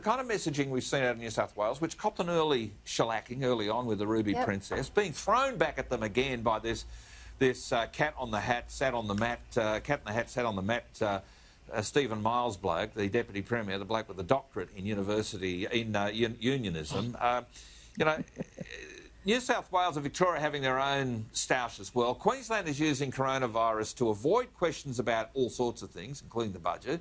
kind of messaging we've seen out of New South Wales, which copped an early shellacking early on with the Ruby Princess, being thrown back at them again by this cat on the hat sat on the mat, Stephen Miles bloke, the Deputy Premier, the bloke with the doctorate in unionism. You know, New South Wales and Victoria having their own stoush as well. Queensland is using coronavirus to avoid questions about all sorts of things, including the budget.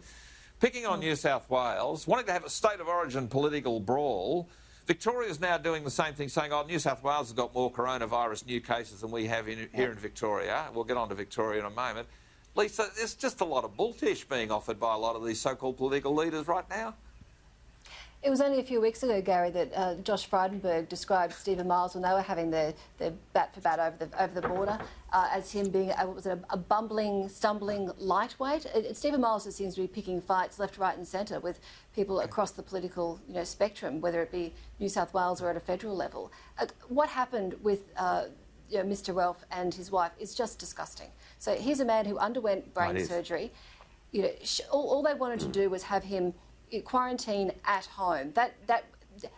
Picking on New South Wales, wanting to have a state of origin political brawl. Victoria's now doing the same thing, saying, oh, New South Wales has got more coronavirus new cases than we have here in Victoria. We'll get on to Victoria in a moment. Leisa, there's just a lot of bulltish being offered by a lot of these so-called political leaders right now. It was only a few weeks ago, Gary, that Josh Frydenberg described Stephen Miles when they were having their bat for bat over the border as him being a bumbling, stumbling lightweight. Stephen Miles just seems to be picking fights left, right and centre with people across the political spectrum, whether it be New South Wales or at a federal level. What happened with Mr Ralph and his wife is just disgusting. So here's a man who underwent brain surgery. All they wanted to do was have him quarantine at home.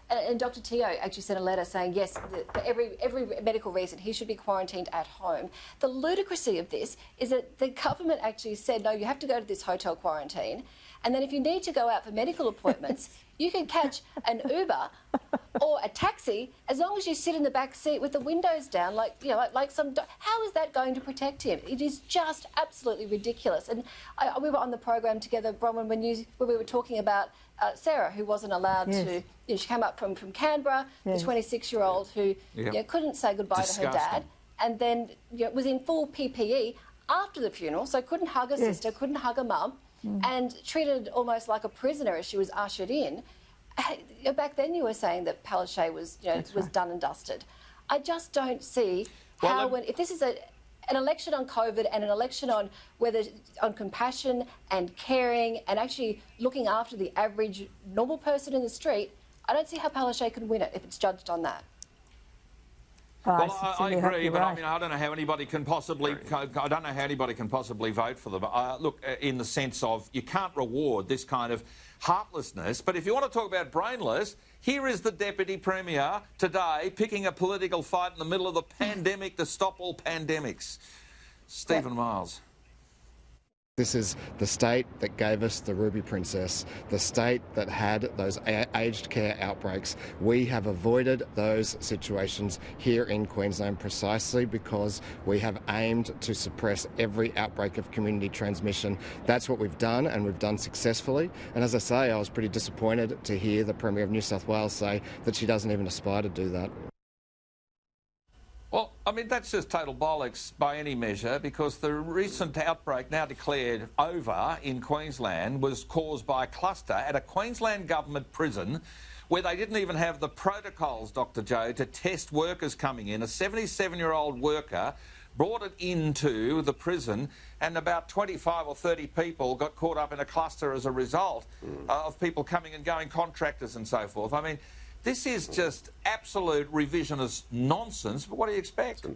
And Dr Teo actually sent a letter saying, yes, for every medical reason, he should be quarantined at home. The ludicrousy of this is that the government actually said, no, you have to go to this hotel quarantine, and then if you need to go out for medical appointments, you can catch an Uber or a taxi as long as you sit in the back seat with the windows down, like some. How is that going to protect him? It is just absolutely ridiculous. And we were on the program together, Bronwyn, when we were talking about Sarah, who wasn't allowed to. She came up from Canberra, the 26-year-old who couldn't say goodbye to her dad, and then was in full PPE after the funeral, so couldn't hug her sister, couldn't hug her mum. And treated almost like a prisoner as she was ushered in. Back then you were saying that Palaszczuk was, was done and dusted. I just don't see how, if this is an election on COVID and an election on compassion and caring and actually looking after the average normal person in the street, I don't see how Palaszczuk can win it if it's judged on that. Well, I agree, but I mean, I don't know how anybody can possibly. I don't know how anybody can possibly vote for them. Look, in the sense of you can't reward this kind of heartlessness. But if you want to talk about brainless, here is the Deputy Premier today picking a political fight in the middle of the pandemic to stop all pandemics. Stephen Miles. This is the state that gave us the Ruby Princess, the state that had those aged care outbreaks. We have avoided those situations here in Queensland precisely because we have aimed to suppress every outbreak of community transmission. That's what we've done, and we've done successfully. And as I say, I was pretty disappointed to hear the Premier of New South Wales say that she doesn't even aspire to do that. Well, I mean, that's just total bollocks by any measure, because the recent outbreak, now declared over in Queensland, was caused by a cluster at a Queensland government prison where they didn't even have the protocols, Dr Joe, to test workers coming in. A 77-year-old worker brought it into the prison, and about 25 or 30 people got caught up in a cluster as a result of people coming and going, contractors and so forth. I mean, this is just absolute revisionist nonsense, but what do you expect?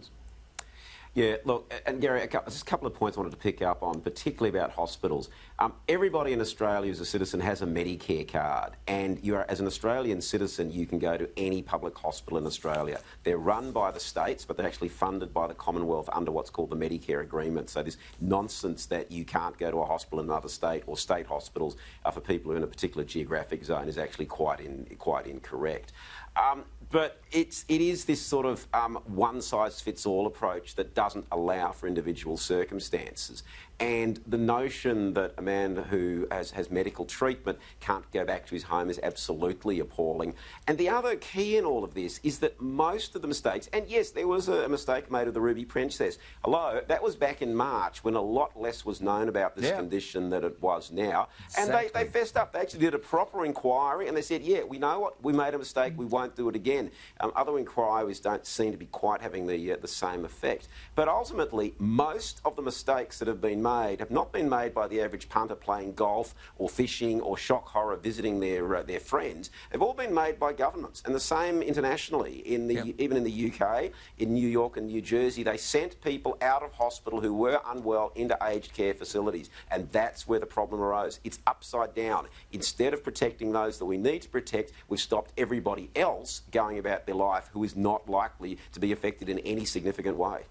Yeah, look, and Gary, just a couple of points I wanted to pick up on, particularly about hospitals. Everybody in Australia as a citizen has a Medicare card, and as an Australian citizen, you can go to any public hospital in Australia. They're run by the states, but they're actually funded by the Commonwealth under what's called the Medicare agreement. So this nonsense that you can't go to a hospital in another state, or state hospitals for people who are in a particular geographic zone, is actually quite incorrect. But it is this sort of one-size-fits-all approach that doesn't allow for individual circumstances. And the notion that a man who has medical treatment can't go back to his home is absolutely appalling. And the other key in all of this is that most of the mistakes, and yes, there was a mistake made of the Ruby Princess, although that was back in March when a lot less was known about this condition than it was now. Exactly. And they fessed up. They actually did a proper inquiry and they said, yeah, we know what, we made a mistake, we won't do it again. Other inquiries don't seem to be quite having the same effect. But ultimately, most of the mistakes that have been made have not been made by the average punter playing golf or fishing or shock horror visiting their friends, have all been made by governments. And the same internationally. Even in the UK, in New York and New Jersey, they sent people out of hospital who were unwell into aged care facilities. And that's where the problem arose. It's upside down. Instead of protecting those that we need to protect, we've stopped everybody else going about their life who is not likely to be affected in any significant way.